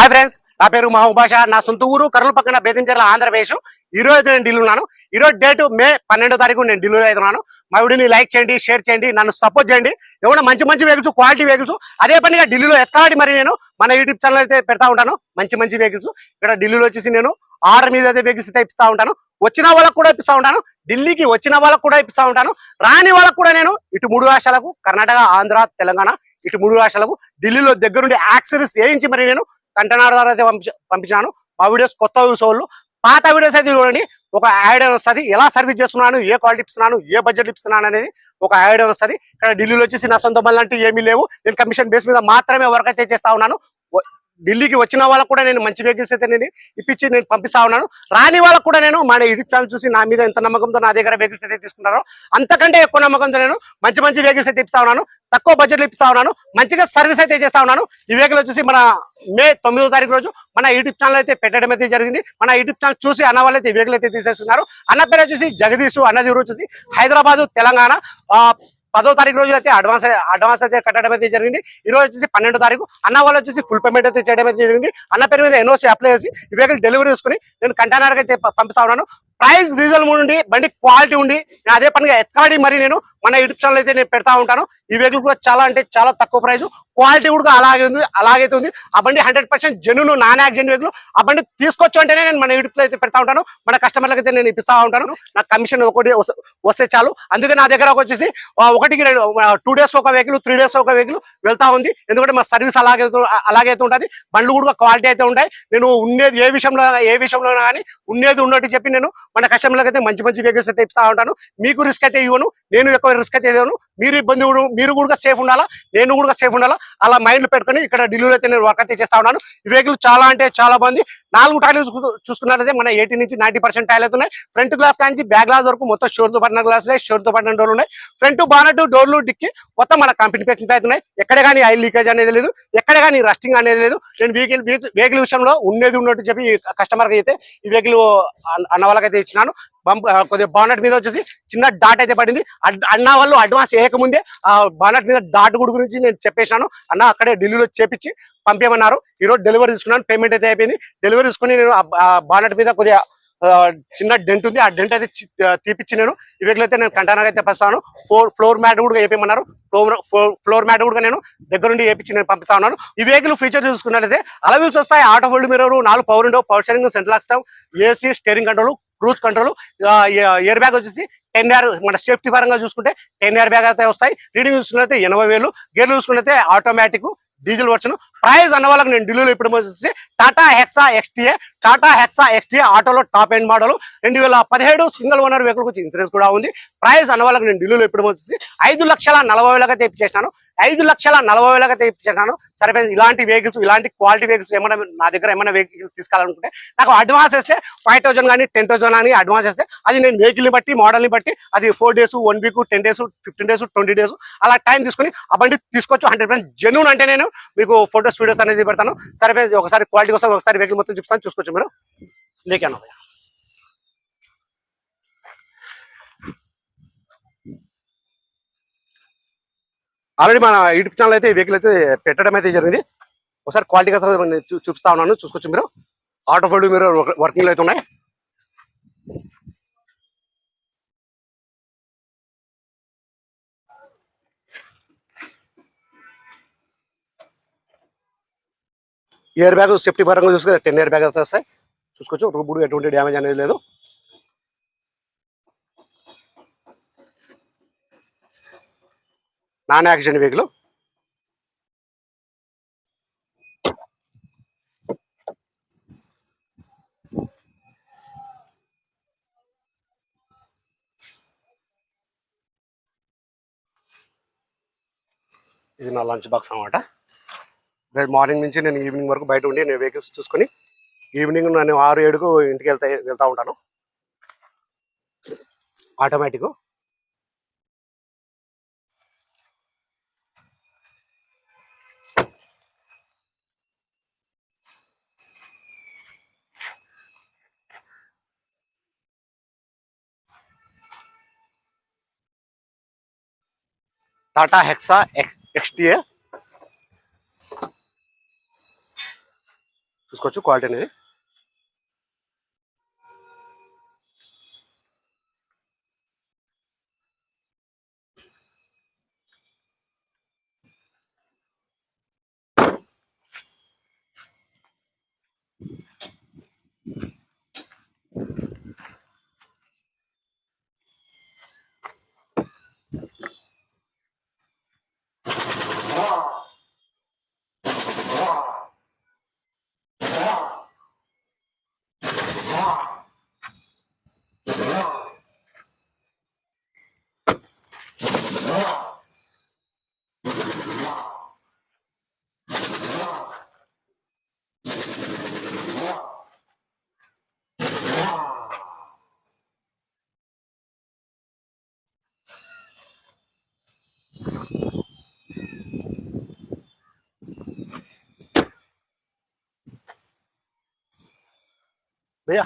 Hi friends, నా పేరు మహబూబ్ బాషా. నా సొంత ఊరు కర్నూలు పక్కన బేతంచెర్ల, ఆంధ్రప్రదేశ్. ఈ రోజు నేను ఢిల్లీ ఉన్నాను. ఈ రోజు డేట్ మే 12వ తారీఖు నేను ఢిల్లీలో అవుతున్నాను. మా వీడియోని లైక్ చేయండి, షేర్ చేయండి, నన్ను సపోర్ట్ చేయండి. ఏమైనా మంచి మంచి వెహికల్స్, క్వాలిటీ వెహికల్స్ అదే పనిగా ఢిల్లీలో ఎత్తాడి మరి నేను మన యూట్యూబ్ ఛానల్ అయితే పెడతా ఉంటాను. మంచి మంచి వెహికల్స్ ఇక్కడ ఢిల్లీలో వచ్చేసి నేను ఆర్డర్ మీద అయితే వెహికల్స్ అయితే ఇప్పిస్తా ఉంటాను. వచ్చిన వాళ్ళకు కూడా ఇప్పిస్తా ఉంటాను, ఢిల్లీకి వచ్చిన వాళ్ళకు కూడా ఇప్పిస్తా ఉంటాను. రాని వాళ్ళకు కూడా నేను ఇటు 3 రాష్ట్రాలకు, కర్ణాటక, ఆంధ్ర, తెలంగాణ, ఇటు 3 రాష్ట్రాలకు ఢిల్లీలో దగ్గరుండి యాక్సెసరీస్ వేయించి మరి నేను కంటైనర్ ద్వారా అయితే పంపించాను. మా వీడియోస్ కొత్త వాళ్ళు పాత వీడియోస్ అయితే చూడండి, ఒక ఐడియా వస్తుంది. ఎలా సర్వీస్ చేస్తున్నాను, ఏ క్వాలిటీ ఇస్తున్నాను, ఏ బడ్జెట్ ఇస్తున్నాను అనేది ఒక ఐడియా వస్తుంది. ఇక్కడ ఢిల్లీలో వచ్చేసి నా సొంత బండ్లు అంటే ఏమీ లేవు. నేను కమిషన్ బేస్ మీద మాత్రమే వర్క్ అయితే చేస్తా ఉన్నాను. ఢిల్లీకి వచ్చిన వాళ్ళకు కూడా నేను మంచి వెహికల్స్ అయితే నేను ఇప్పించి నేను పంపిస్తా ఉన్నాను. రాని వాళ్ళకు కూడా నేను మన యూట్యూబ్ ఛానల్ చూసి నా మీద ఎంత నమ్మకంతో నా దగ్గర వెహికల్స్ అయితే తీసుకుంటారో అంతకంటే ఎక్కువ నమ్మకంతో నేను మంచి మంచి వెహికల్స్ అయితే ఇప్పిస్తా ఉన్నాను. తక్కువ బడ్జెట్లో ఇప్పిస్తా ఉన్నాను. మంచిగా సర్వీస్ అయితే చేస్తా ఉన్నాను. ఈ వెహికల్ వచ్చేసి మన మే 9వ తారీఖు రోజు మన యూట్యూబ్ ఛానల్ అయితే పెట్టడం అయితే జరిగింది. మన యూట్యూబ్ ఛానల్ చూసి అన్న వాళ్ళు అయితే వెహికల్ అయితే తీసేస్తున్నారు. అన్న పేరు వచ్చేసి జగదీష్, అన్నది ఊరు వచ్చేసి హైదరాబాద్, తెలంగాణ. 10వ తారీఖు రోజు అయితే అడ్వాన్స్ అయితే కట్టడం అయితే జరిగింది. ఈ రోజు వచ్చేసి 12వ తారీఖు అన్న వాళ్ళు వచ్చేసి ఫుల్ పేమెంట్ అయితే చేయడం అయితే జరిగింది. అన్న పేరు మీద ఎన్ఓసి అప్లై చేసి ఈ వెహికల్ డెలివరీ చేసుకుని నేను కంటైనర్ అయితే పంపిస్తా ఉన్నాను. ప్రైస్ రీజనబుల్ ఉండి, బండి క్వాలిటీ ఉండి, నేను అదే పనిగా ఎత్తాడి మరి నేను మన యూట్యూబ్ ఛానల్ అయితే నేను పెడతా ఉంటాను. ఈ వెహికల్ కూడా చాలా అంటే చాలా తక్కువ ప్రైస్, క్వాలిటీ కూడా అలాగైతే ఉంది. ఆ బండి 100% జెన్యూన్, నాన్ యాక్సిడెంట్ వెహికల్. ఆ బండి తీసుకొచ్చు అంటేనే నేను మన యూట్యూబ్ లో అయితే పెడతా ఉంటాను. మన కస్టమర్లకు అయితే నేను ఇప్పిస్తా ఉంటాను. నాకు కమిషన్ ఒకటి వస్తే చాలు. అందుకే నా దగ్గర వచ్చేసి 2 days ఒక వెహికల్, 3 days ఒక వెహికల్ వెళ్తా ఉంది. ఎందుకంటే మా సర్వీస్ అలాగైతే ఉంటుంది. బండ్లు కూడా క్వాలిటీ అయితే ఉంటాయి. నేను ఉండేది ఏ విషయంలో కానీ ఉండేది ఉన్నట్టు చెప్పి నేను మన కస్టమర్లకు అయితే మంచి మంచి వెహికల్స్ అయితే ఇస్తా ఉంటాను. మీకు రిస్క్ అయితే ఇవ్వను, నేను ఎక్కువ రిస్క్ అయితే ఇవ్వను. మీరు కూడా సేఫ్ ఉండాలా, నేను కూడా సేఫ్ ఉండాలా. అలా మైండ్ పెట్టుకుని ఇక్కడ ఢిల్లీలో అయితే నేను వర్క్ అయితే చేస్తా ఉన్నాను. ఈ వెహికల్ చాలా అంటే చాలా బాగుంది. 4 టైర్లు చూసుకున్నట్లయితే మన 80 నుంచి 90% టైర్లు అయితే ఉన్నాయి. ఫ్రంట్ గ్లాస్ కానీ బ్యాక్ గ్లాస్ వరకు మొత్తం షోర్తో పడిన గ్లాస్ ఉన్నాయి, షోర్తో పడిన డోర్లు ఉన్నాయి. ఫ్రంట్ బానెట్, డోర్లు, డిక్కి మొత్తం మన కంపెనీ ప్యాకింగ్ అయితే ఉన్నాయి. ఎక్కడ కానీ ఆయిల్ లీకేజ్ అనేది లేదు, ఎక్కడ కానీ రస్టింగ్ అనేది లేదు. నేను వెహికల్ విషయంలో ఉండేది ఉన్నట్టు చెప్పి కస్టమర్కి అయితే ఈ వెహికల్ అన్న వాళ్ళకైతే ఇచ్చినాను. కొద్దిగా బానెట్ మీద వచ్చేసి చిన్న డాట్ అయితే పడింది. అన్న వాళ్ళు అడ్వాన్స్ వేయకముందే ఆ బానెట్ మీద డాట్ గురించి నేను చెప్పేసినాను. అన్న అక్కడే ఢిల్లీలో చేపించి పంపించమన్నారు. ఈరోజు డెలివరీ తీసుకున్నాను, పేమెంట్ అయితే అయిపోయింది. డెలివరీ తీసుకుని నేను ఆ బానెట్ మీద కొద్దిగా చిన్న డెంట్ ఉంది, ఆ డెంట్ అయితే తీపిచ్చి నేను ఈ వెహికల్ అయితే నేను కంటైనర్ అయితే పంపిస్తాను. ఫ్లోర్ మ్యాట్ కూడా వేయమన్నారు. ఫ్లోర్ మ్యాట్ కూడా నేను దగ్గరుండి వేయించి నేను పంపిస్తా ఉన్నాను. ఈ వెహికల్ ఫీచర్ చూసుకున్నట్లయితే అలవీల్స్ వస్తాయి, auto hold mirror, 4 power window, power steering, central lock system, AC, steering control, cruise control, air bag వచ్చేసి 10 year. మన సేఫ్టీ పరంగా చూసుకుంటే 10 year బ్యాగ్ అయితే వస్తాయి. రీడింగ్ చూసుకున్నట్లయితే 80,000. గేర్లు చూసుకున్నట్లయితే ఆటోమేటిక్, డీజిల్ వర్షన్. ప్రైస్ అన్న వాళ్ళకి నేను ఢిల్లీలో ఇప్పుడు వచ్చేసి టాటా హెక్సా ఎక్స్టీఏ ఆటోలో top end model 2017 single owner vehicle వచ్చి ఇన్సూరెన్స్ కూడా ఉంది. ప్రైస్ అన్న వాళ్ళకి నేను ఢిల్లీలో ఇప్పుడు వచ్చేసి 5,40,000 అయితే ఇప్పించేసినాను. 5,40,000 అయితే ఇప్పించేసినాను. సరే, ఇలాంటి వెహికల్స్, ఇలాంటి క్వాలిటీ వెహికల్స్ ఏమైనా నా దగ్గర ఏమైనా వెహికల్ తీసుకోవాలనుకుంటే నాకు అడ్వాన్స్ వేస్తే 5,000 కానీ 10,000 కానీ అడ్వాన్స్ వేస్తే అది నేను వెహికల్ని బట్టి, మోడల్ని బట్టి అది 4 days, 1 week, 10 days, 15 days, 20 days అలా టైం తీసుకుని ఆ బండి తీసుకోవచ్చు. 100% జెన్యూన్ అంటే నేను మీకు ఫొటోస్, వీడియోస్ అనేది పెడతాను. సరే, ఒకసారి క్వాలిటీ కోసం ఒకసారి వెహికల్ మొత్తం చూపిస్తాను, చూసుకోవచ్చు మీరు. లేకాను ఆల్రెడీ మన యూట్యూబ్ ఛానల్ అయితే ఈ వెహికల్ అయితే పెట్టడం అయితే జరిగింది. ఒకసారి క్వాలిటీ కోసం చూపిస్తా ఉన్నాను, చూసుకోవచ్చు మీరు. ఆటో ఫోల్డ్ మీరు వర్కింగ్ అయితే ఉన్నాయి. ఎయిర్ బ్యాగ్ సేఫ్టీ పరంగా చూసుకుంటే 10 year బ్యాగ్ అయితే వస్తాయి, చూసుకోవచ్చు. రూబుడు ఎటువంటి డ్యామేజ్ అనేది లేదు. Non accident vehicle. ఇది నా లంచ్ బాక్స్ అనమాట. రేపు మార్నింగ్ నుంచి నేను ఈవినింగ్ వరకు బయట ఉండి నేను వెహికల్స్ చూసుకొని ఈవినింగ్ నేను 6-7కు ఇంటికి వెళ్తా ఉంటాను. ఆటోమేటిక్. టాటా హెక్సా ఎక్స్టీఏ చూసుకోవచ్చు క్వాలిటీ అనేది. భయ్యా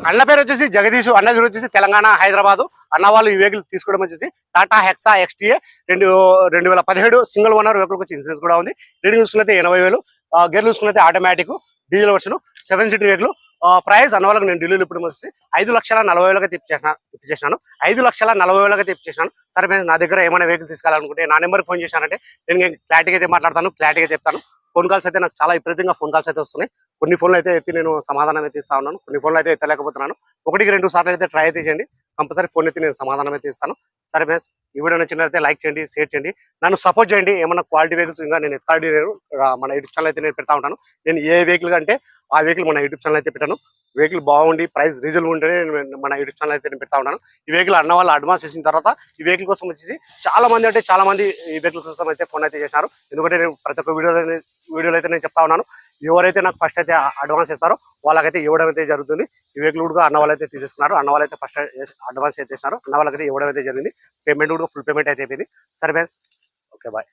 అన్న పేరు వచ్చేసి జగదీష్, అన్న పేరు వచ్చేసి తెలంగాణ హైదరాబాద్. అన్న వాళ్ళు ఈ వెహికల్ తీసుకోవడం వచ్చేసి Tata Hexa XTA 2017 single owner vehicle వచ్చి ఇన్సూరెన్స్ కూడా ఉంది. రీడింగ్ చూసుకున్నైతే 80,000, గేర్లు చూసుకున్నైతే automatic diesel version 7 seater vehicle. Price అన్న వాళ్ళకి నేను ఢిల్లీలో ఇప్పుడు వచ్చేసి 5,40,000 తెప్పించేసినాను. 5,40,000 తెప్పించేసినాను. సరే ఫ్రెండ్స్, నా దగ్గర ఏమైనా వెహికల్ తీసుకోవాలనుకుంటే నా నెంబర్కి ఫోన్ చేశానంటే నేను క్లారిటీగా అయితే మాట్లాడతాను, క్లారిటీగా చెప్తాను. ఫోన్ కాల్స్ అయితే నాకు చాలా విపరీతంగా ఫోన్ కాల్స్ అయితే వస్తున్నాయి. కొన్ని ఫోన్లు అయితే ఎత్తి నేను సమాధానం అయితే ఇస్తా ఉన్నాను, కొన్ని ఫోన్లు అయితే ఎత్తలేకపోతున్నాను. 1-2 సార్లు అయితే ట్రై అయితే చేయండి, కంపల్సరీ ఫోన్ ఎత్తి నేను సమాధానం అయితే ఇస్తాను. సరే ఫ్రెండ్స్, ఈ వీడియో నచ్చినట్లయితే లైక్ చేయండి, షేర్ చేయండి, నన్ను సపోర్ట్ చేయండి. ఏమన్నా క్వాలిటీ వెహికల్స్ ఇంకా నేను ఎత్తుకాడి మన యూట్యూబ్ ఛానల్ అయితే నేను పెడతా ఉంటాను. నేను ఏ వెహికల్ అంటే ఆ వెహికల్ మన యూట్యూబ్ ఛానల్ అయితే పెట్టాను. వెహికల్ బాగుండి ప్రైస్ రీజనబుల్ ఉంటేనే మన యూట్యూబ్ ఛానల్ అయితే నేను పెడతా ఉన్నాను. ఈ వెహికల్ అన్న వాళ్ళు అడ్వాన్స్ చేసిన తర్వాత ఈ వెహికల్ కోసం వచ్చేసి చాలా మంది ఈ వెహికల్ కోసం అయితే ఫోన్ అయితే చేశారు. ఎందుకంటే నేను ప్రతి ఒక్క వీడియోలో అయితే నేను చెప్తా ఉన్నాను, ఎవరైతే నాకు ఫస్ట్ అయితే అడ్వాన్స్ ఇస్తారో వాళ్ళకైతే ఇవ్వడం అయితే జరుగుతుంది. ఈ వెహికల్ కూడా అన్న వాళ్ళు అయితే తీసేసుకున్నారు. అన్న వాళ్ళు అయితే ఫస్ట్ అడ్వాన్స్ అయితే ఇస్తున్నారు. అన్న వాళ్ళకైతే ఇవ్వడం అయితే జరిగింది. పేమెంట్ కూడా ఫుల్ పేమెంట్ అయితే అయిపోయింది. సరే ఫ్రెండ్స్, ఓకే బాయ్.